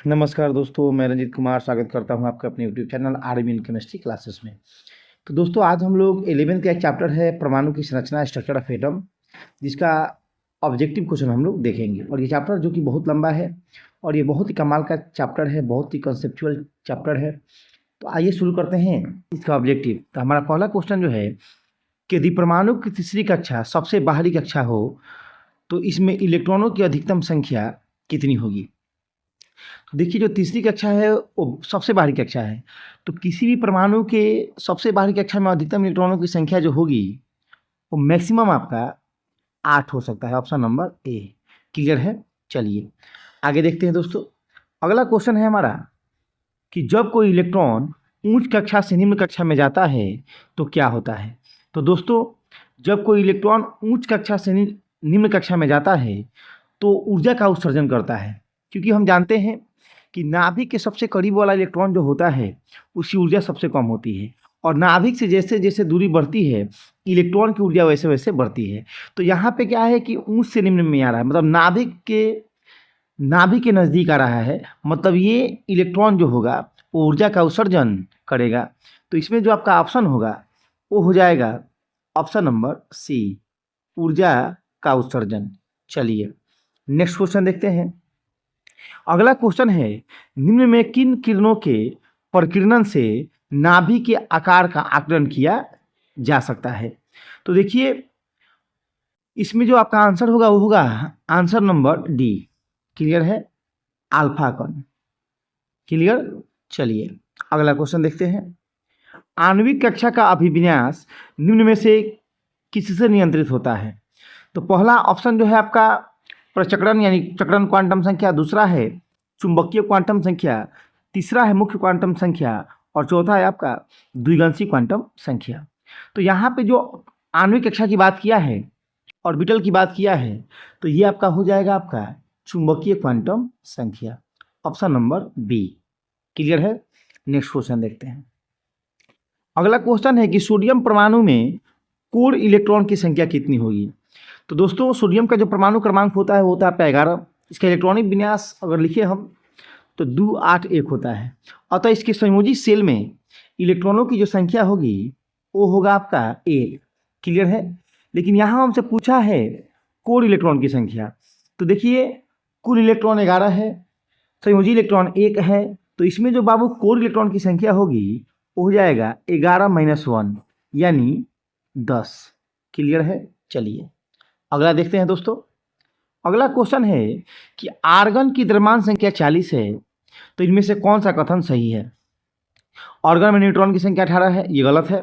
नमस्कार दोस्तों, मैं रंजीत कुमार स्वागत करता हूं आपका अपने YouTube channel RBN chemistry classes में। तो दोस्तों आज हम लोग 11th का एक चैप्टर है परमाणु की संरचना स्ट्रक्चर ऑफ एटम, जिसका ऑब्जेक्टिव क्वेश्चन हम लोग देखेंगे। और ये चैप्टर जो कि बहुत लंबा है और ये बहुत ही कमाल का चैप्टर है, बहुत ही कंसेप्चुअल चैप्टर है। तो आइए शुरू करते हैं इसका ऑब्जेक्टिव। तो हमारा पहला क्वेश्चन जो है कि यदि परमाणु की तीसरी कक्षा सबसे बाहरी कक्षा हो तो इसमें इलेक्ट्रॉनों की अधिकतम संख्या कितनी होगी। तो देखिए, जो तीसरी कक्षा है वो सबसे बाहरी कक्षा है, तो किसी भी परमाणु के सबसे बाहरी कक्षा में अधिकतम इलेक्ट्रॉनों की संख्या जो होगी वो मैक्सिमम आपका 8 हो सकता है। ऑप्शन नंबर ए क्लियर है। चलिए आगे देखते हैं दोस्तों। अगला क्वेश्चन है हमारा कि जब कोई इलेक्ट्रॉन उच्च कक्षा से निम्न कक्षा में जाता है तो क्या होता है। तो दोस्तों, जब कोई इलेक्ट्रॉन उच्च कक्षा से निम्न कक्षा में जाता है तो ऊर्जा का उत्सर्जन करता है, क्योंकि हम जानते हैं कि नाभिक के सबसे करीब वाला इलेक्ट्रॉन जो होता है उसकी ऊर्जा सबसे कम होती है, और नाभिक से जैसे जैसे दूरी बढ़ती है इलेक्ट्रॉन की ऊर्जा वैसे वैसे बढ़ती है। तो यहाँ पे क्या है कि ऊंच से निम्न में आ रहा है, मतलब नाभिक के नज़दीक आ रहा है, मतलब ये इलेक्ट्रॉन जो होगा वो ऊर्जा का उत्सर्जन करेगा। तो इसमें जो आपका ऑप्शन होगा वो हो जाएगा ऑप्शन नंबर सी, ऊर्जा का उत्सर्जन। चलिए नेक्स्ट क्वेश्चन देखते हैं। अगला क्वेश्चन है, निम्न में किन किरणों के प्रकीर्णन से नाभि के आकार का आकलन किया जा सकता है। तो देखिए, इसमें जो आपका आंसर होगा वो होगा आंसर नंबर डी, क्लियर है, अल्फा कण। क्लियर। चलिए अगला क्वेश्चन देखते हैं। आणविक कक्षा का अभिविन्यास निम्न में से किससे नियंत्रित होता है। तो पहला ऑप्शन जो है आपका प्रचक्रण यानी चक्रण क्वांटम संख्या, दूसरा है चुंबकीय क्वांटम संख्या, तीसरा है मुख्य क्वांटम संख्या, और चौथा है आपका द्विगंशी क्वांटम संख्या। तो यहाँ पे जो आणविक कक्षा की बात किया है, ऑर्बिटल की बात किया है, तो ये आपका हो जाएगा आपका चुंबकीय क्वांटम संख्या, ऑप्शन नंबर बी। क्लियर है। नेक्स्ट क्वेश्चन देखते हैं। अगला क्वेश्चन है कि सोडियम परमाणु में कोर इलेक्ट्रॉन की संख्या कितनी होगी। तो दोस्तों, सोडियम का जो परमाणु क्रमांक होता है वो होता है आपका 11। इसका इलेक्ट्रॉनिक विन्यास अगर लिखे हम तो 281 होता है। अतः इसके संयोजी सेल में इलेक्ट्रॉनों की जो संख्या होगी वो होगा आपका 1। क्लियर है। लेकिन यहाँ हमसे पूछा है कोर इलेक्ट्रॉन की संख्या। तो देखिए, कुल इलेक्ट्रॉन 11 है, संयोजी इलेक्ट्रॉन 1 है, तो इसमें जो बाबू कोर इलेक्ट्रॉन की संख्या होगी वो हो जाएगा 11 - 1 यानी 10। क्लियर है। चलिए अगला देखते हैं दोस्तों। अगला क्वेश्चन है कि आर्गन की द्रव्यमान संख्या 40 है, तो इनमें से कौन सा कथन सही है। आर्गन में न्यूट्रॉन की संख्या 18 है, ये गलत है।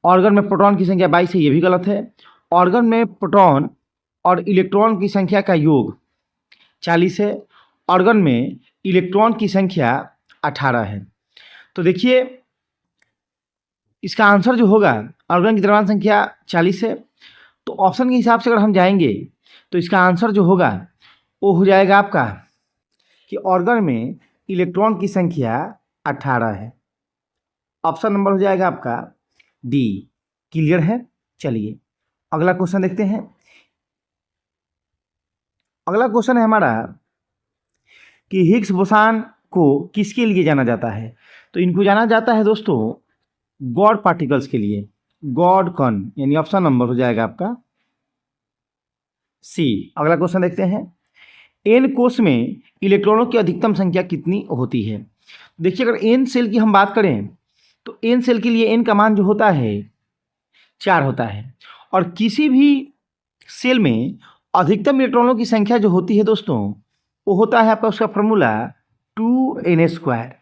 आर्गन में प्रोटॉन की संख्या 22 है, ये भी गलत है। आर्गन में प्रोटॉन और इलेक्ट्रॉन की संख्या का योग 40 है। आर्गन में इलेक्ट्रॉन की संख्या 18 है। तो देखिए, इसका आंसर जो होगा, आर्गन की द्रव्यमान संख्या 40 है, तो ऑप्शन के हिसाब से अगर हम जाएंगे तो इसका आंसर जो होगा वो हो जाएगा आपका कि आर्गन में इलेक्ट्रॉन की संख्या 18 है। ऑप्शन नंबर हो जाएगा आपका डी। क्लियर है। चलिए अगला क्वेश्चन देखते हैं। अगला क्वेश्चन है हमारा कि हिग्स बोसान को किसके लिए जाना जाता है। तो इनको जाना जाता है दोस्तों गॉड पार्टिकल्स के लिए, गॉड कण, यानी ऑप्शन नंबर हो जाएगा आपका सी। अगला क्वेश्चन देखते हैं। एन कोश में इलेक्ट्रॉनों की अधिकतम संख्या कितनी होती है। देखिए, अगर एन सेल की हम बात करें तो एन सेल के लिए एन का मान जो होता है 4 होता है, और किसी भी सेल में अधिकतम इलेक्ट्रॉनों की संख्या जो होती है दोस्तों वो होता है आपका उसका फॉर्मूला 2n²।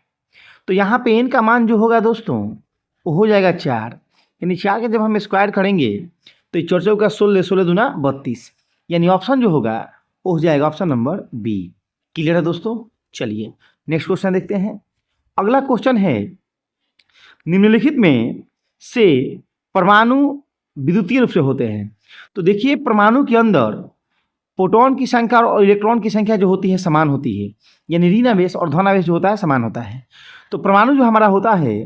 तो यहाँ पे एन का मान जो होगा दोस्तों वो हो जाएगा 4, यानी 4 के जब हम स्क्वायर करेंगे तो 4 का 16, 16 दूना 32, यानी ऑप्शन जो होगा वो हो जाएगा ऑप्शन नंबर बी। क्लियर है दोस्तों। चलिए नेक्स्ट क्वेश्चन देखते हैं। अगला क्वेश्चन है, निम्नलिखित में से परमाणु विद्युतीय रूप से होते हैं। तो देखिए, परमाणु के अंदर प्रोटॉन की संख्या और इलेक्ट्रॉन की संख्या जो होती है समान होती है, यानी ऋणावेश और धनावेश जो होता है समान होता है। तो परमाणु जो हमारा होता है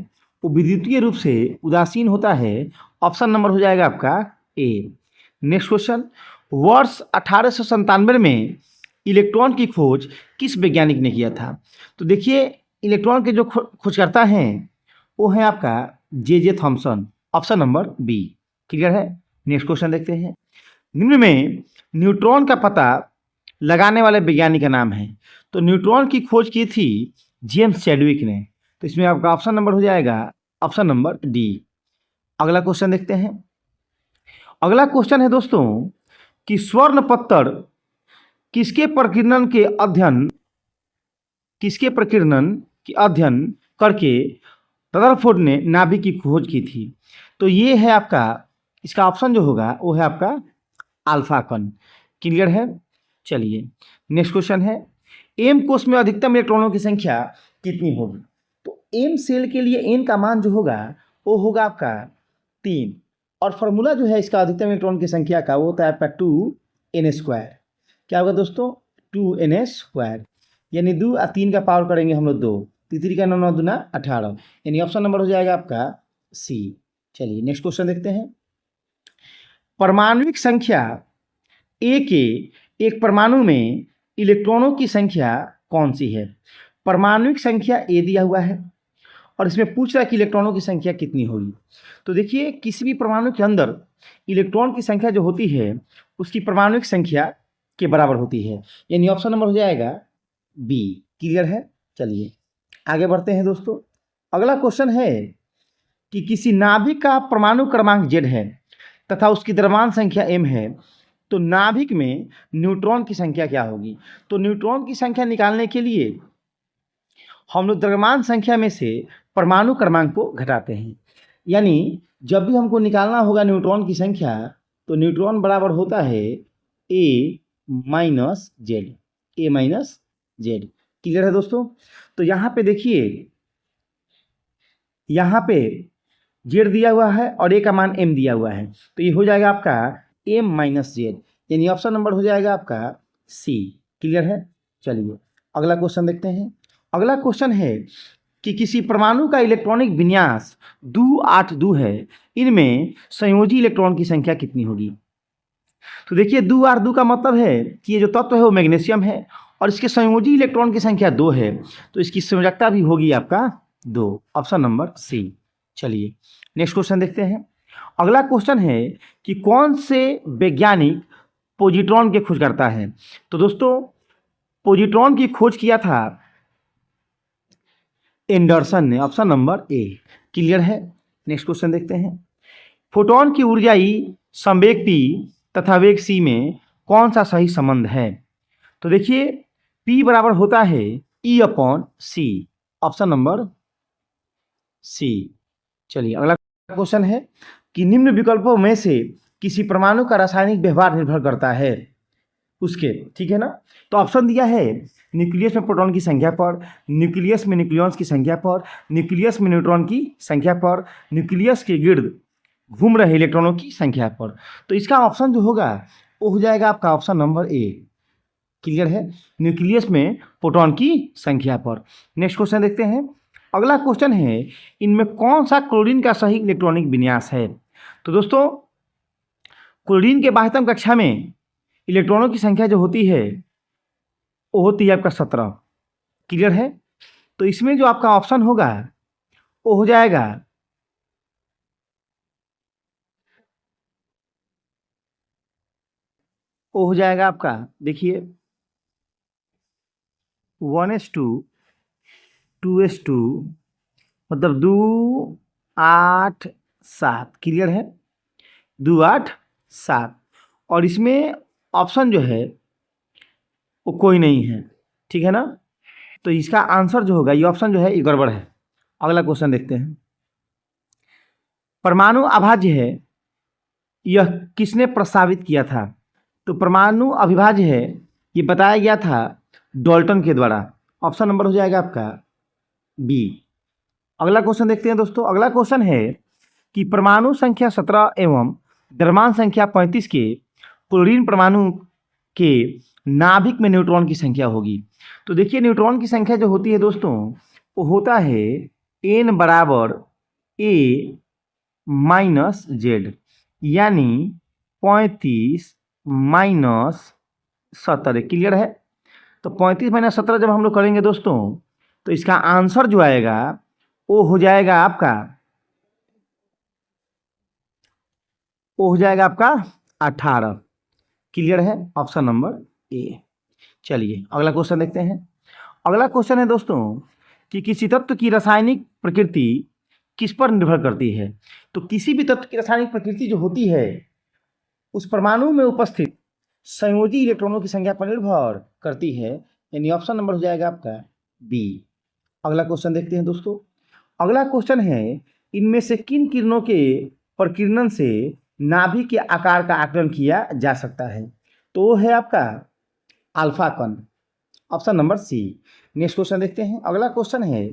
वो विद्युतीय रूप से उदासीन होता है। ऑप्शन नंबर हो जाएगा आपका ए। नेक्स्ट क्वेश्चन, वर्ष 1897 में इलेक्ट्रॉन की खोज किस वैज्ञानिक ने किया था? तो देखिए इलेक्ट्रॉन के जो खोजकर्ता हैं वो है आपका J Thomson, option number B. Clear है? नेक्स्ट क्वेश्चन देखते हैं। निम्न में न्यूट्रॉन का पता लगाने वाले वैज्ञानिक का नाम है। तो न्यूट्रॉन की खोज की थी जेम्स चैडविक ने। तो इसमें आपका ऑप्शन नंबर हो जाएगा ऑप्शन नंबर डी। अगला क्वेश्चन देखते हैं। अगला क्वेश्चन है दोस्तों कि स्वर्ण पत्थर किसके प्रकीर्णन के अध्ययन करके रदरफोर्ड ने नाभिक की खोज की थी? तो ये है आपका, इसका ऑप्शन जो होगा वो है आपका अल्फा कण। क्लियर है? चलिए नेक्स्ट क्वेश्चन है, एम कोष में अधिकतम इलेक्ट्रॉनों की संख्या कितनी होगी? तो एम सेल के लिए एन का मान जो होगा वो होगा आपका 3, और फॉर्मूला जो है इसका अधिकतम इलेक्ट्रॉन की संख्या का वो होता है आपका 2n²। क्या होगा दोस्तों? 2n², यानी 2 और 3 का पावर करेंगे हम लोग 2, 3 का 9 9 दूना 18, यानी ऑप्शन नंबर हो जाएगा आपका सी। चलिए नेक्स्ट क्वेश्चन देखते हैं। परमाणुविक संख्या ए के एक परमाणु में इलेक्ट्रॉनों की संख्या कौन सी है? परमाणुविक संख्या ए दिया हुआ है और इसमें पूछ रहा है कि इलेक्ट्रॉनों की संख्या कितनी होगी। तो देखिए किसी भी परमाणु के अंदर इलेक्ट्रॉन की संख्या जो होती है उसकी परमाणुविक संख्या के बराबर होती है, यानी ऑप्शन नंबर हो जाएगा बी। क्लियर है? चलिए आगे बढ़ते हैं दोस्तों। अगला क्वेश्चन है कि किसी नाभिक का परमाणु क्रमांक Z है तथा उसकी द्रव्यमान संख्या m है, तो नाभिक में न्यूट्रॉन की संख्या क्या होगी? तो न्यूट्रॉन की संख्या निकालने के लिए हम लोग द्रव्यमान संख्या में से परमाणु क्रमांक को घटाते हैं, यानी जब भी हमको निकालना होगा न्यूट्रॉन की संख्या तो न्यूट्रॉन बराबर होता है a minus Z, a minus Z. Clear है दोस्तों? तो यहाँ पे देखिए, यहाँ पे जेड दिया हुआ है और a का मान m दिया हुआ है, तो ये हो जाएगा आपका m माइनस जेड, यानी ऑप्शन नंबर हो जाएगा आपका सी। क्लियर है? चलिए अगला क्वेश्चन देखते हैं। अगला क्वेश्चन है कि किसी परमाणु का इलेक्ट्रॉनिक विन्यास 2 8 2 है, इनमें संयोजी इलेक्ट्रॉन की संख्या कितनी होगी? तो देखिए 2 8 2 का मतलब है कि ये जो तत्व है वो मैग्नीशियम है और इसके संयोजी इलेक्ट्रॉन की संख्या 2 है, तो इसकी संयोजकता भी होगी आपका 2, ऑप्शन नंबर सी। चलिए नेक्स्ट क्वेश्चन देखते हैं। अगला क्वेश्चन है कि कौन से वैज्ञानिक पॉजिट्रॉन की खोज करता है? तो दोस्तों पॉजिट्रॉन की खोज किया था एंडरसन ने, ऑप्शन नंबर ए। क्लियर है? नेक्स्ट क्वेश्चन देखते हैं। फोटोन की ऊर्जा ई, संवेग पी तथा वेग सी में कौन सा सही संबंध है? तो देखिए पी बराबर होता है ई अपॉन सी, ऑप्शन नंबर सी। चलिए अगला क्वेश्चन है कि निम्न विकल्पों में से किसी परमाणु का रासायनिक व्यवहार निर्भर करता है उसके, ठीक है ना? तो ऑप्शन दिया है न्यूक्लियस में प्रोटॉन की संख्या पर, न्यूक्लियस में न्यूक्लियॉन्स की संख्या पर, न्यूक्लियस में न्यूट्रॉन की संख्या पर, न्यूक्लियस के गिर्द घूम रहे इलेक्ट्रॉनों की संख्या पर। तो इसका ऑप्शन जो होगा वो हो जाएगा आपका ऑप्शन नंबर ए। क्लियर है? न्यूक्लियस में प्रोटॉन की संख्या पर। नेक्स्ट क्वेश्चन देखते हैं। अगला क्वेश्चन है इनमें कौन सा क्लोरीन का सही इलेक्ट्रॉनिक विन्यास है? तो दोस्तों क्लोरीन के बाह्यतम कक्षा में इलेक्ट्रॉनों की संख्या जो होती है वो होती है आपका 17। क्लियर है? तो इसमें जो आपका ऑप्शन होगा वो हो जाएगा आपका, देखिए 1s2 2s2 मतलब 2 8 7। क्लियर है? 2 8 7, और इसमें ऑप्शन जो है वो कोई नहीं है, ठीक है ना? तो इसका आंसर जो होगा ये ऑप्शन जो है ये गड़बड़ है। अगला क्वेश्चन देखते हैं। परमाणु अभाज्य है यह किसने प्रस्तावित किया था? तो परमाणु अविभाज्य है ये बताया गया था डाल्टन के द्वारा, ऑप्शन नंबर हो जाएगा आपका बी। अगला क्वेश्चन देखते हैं दोस्तों। अगला क्वेश्चन है कि परमाणु संख्या 17 एवं द्रव्यमान संख्या 35 के क्लोरीन परमाणु के नाभिक में न्यूट्रॉन की संख्या होगी। तो देखिए न्यूट्रॉन की संख्या जो होती है दोस्तों वो होता है n बराबर a माइनस जेड, यानी 35 माइनस 17। क्लियर है? तो 35 - 17 जब हम लोग करेंगे दोस्तों, तो इसका आंसर जो आएगा वो हो जाएगा आपका 18। क्लियर है? Option number A. चलिए अगला क्वेश्चन देखते हैं। अगला क्वेश्चन है दोस्तों कि किसी तत्व की रासायनिक प्रकृति किस पर निर्भर करती है? तो किसी भी तत्व की रासायनिक प्रकृति जो होती है उस परमाणु में उपस्थित संयोजी इलेक्ट्रॉनों की संख्या पर निर्भर करती है, यानी ऑप्शन नंबर हो जाएगा आपका बी। अगला क्वेश्चन देखते हैं दोस्तों। अगला क्वेश्चन है, इनमें से किन किरणों के प्रकीर्णन से नाभिक के आकार का आकलन किया जा सकता है? तो वो है आपका अल्फा कण, option number C. Next question देखते हैं। अगला क्वेश्चन है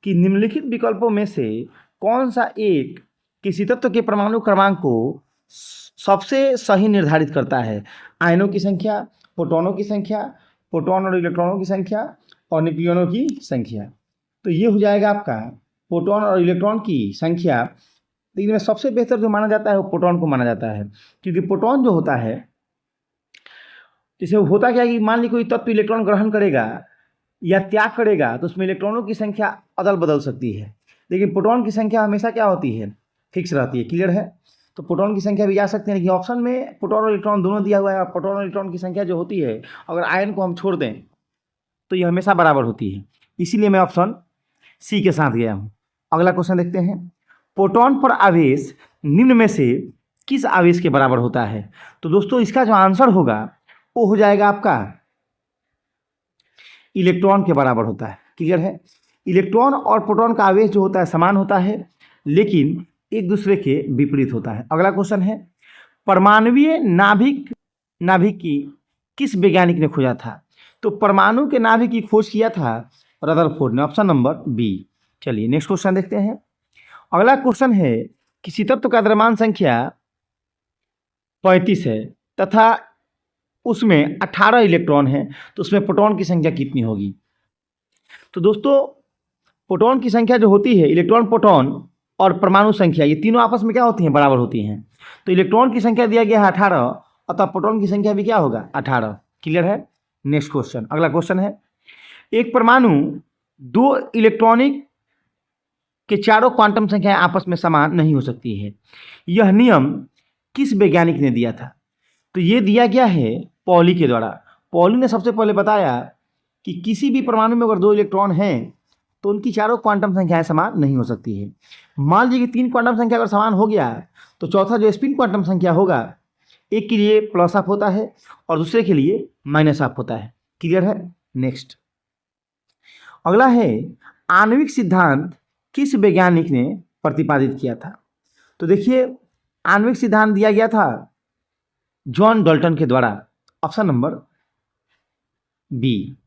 कि निम्नलिखित विकल्पों में से कौन सा एक किसी तत्व के परमाणु क्रमांक को सबसे सही निर्धारित करता है? आयनों की संख्या, प्रोटॉनों की संख्या, प्रोटॉन और इलेक्ट्रॉनों की संख्या और न्यूक्लियनों की संख्या। तो ये हो जाएगा आपका प्रोटॉन और इलेक्ट्रॉन की संख्या। लेकिन में सबसे बेहतर जो माना जाता है वो प्रोटॉन को माना जाता है, क्योंकि प्रोटॉन जो होता है, जैसे होता क्या है कि मान ली कोई तत्व इलेक्ट्रॉन ग्रहण करेगा या त्याग करेगा तो उसमें इलेक्ट्रॉनों की संख्या अदल बदल सकती है, लेकिन प्रोटॉन की संख्या हमेशा क्या होती है? फिक्स रहती है। क्लियर है? तो प्रोटॉन की संख्या भी जा सकते हैं, लेकिन ऑप्शन में प्रोटॉन और इलेक्ट्रॉन दोनों दिया हुआ है। प्रोटॉन और इलेक्ट्रॉन की संख्या जो होती है, अगर आयन को हम छोड़ दें तो ये हमेशा बराबर होती है, इसीलिए मैं ऑप्शन सी के साथ गया हूँ। अगला क्वेश्चन देखते हैं। प्रोटॉन पर आवेश निम्न में से किस आवेश के बराबर होता है? तो दोस्तों इसका जो आंसर होगा वो हो जाएगा आपका इलेक्ट्रॉन के बराबर होता है। क्लियर है? इलेक्ट्रॉन और प्रोटॉन का आवेश जो होता है समान होता है, लेकिन एक दूसरे के विपरीत होता है। अगला क्वेश्चन है, परमाणुवीय नाभिक की किस वैज्ञानिक ने खोजा था? तो परमाणु के नाभिक की खोज किया था रदरफोर्ड ने, ऑप्शन नंबर बी। चलिए नेक्स्ट क्वेश्चन देखते हैं। अगला क्वेश्चन है, किसी तत्व का द्रव्यमान संख्या 35 है तथा उसमें 18 इलेक्ट्रॉन है, तो उसमें प्रोटॉन की संख्या कितनी होगी? तो दोस्तों प्रोटॉन की संख्या जो होती है, इलेक्ट्रॉन, प्रोटॉन और परमाणु संख्या, ये तीनों आपस में क्या होती हैं? बराबर होती हैं। तो इलेक्ट्रॉन की संख्या दिया गया है 18, अतः प्रोटॉन की संख्या भी क्या होगा? 18। क्लियर है? Next question. अगला क्वेश्चन है, एक परमाणु 2 इलेक्ट्रॉनिक के चारों क्वांटम संख्याएं आपस में समान नहीं हो सकती है, यह नियम किस वैज्ञानिक ने दिया था? तो ये दिया गया है पॉली के द्वारा। पॉली ने सबसे पहले बताया कि किसी भी परमाणु में अगर 2 इलेक्ट्रॉन हैं तो उनकी चारों क्वांटम संख्याएं समान नहीं हो सकती है। मान लीजिए कि 3 क्वांटम संख्या अगर समान हो गया तो चौथा जो स्पिन क्वांटम संख्या होगा, एक के लिए प्लस हाफ होता है और दूसरे के लिए माइनस हाफ होता है। क्लियर है? नेक्स्ट अगला है, आणविक सिद्धांत किस वैज्ञानिक ने प्रतिपादित किया था? तो देखिए आणविक सिद्धांत दिया गया था जॉन डाल्टन के द्वारा, ऑप्शन नंबर बी।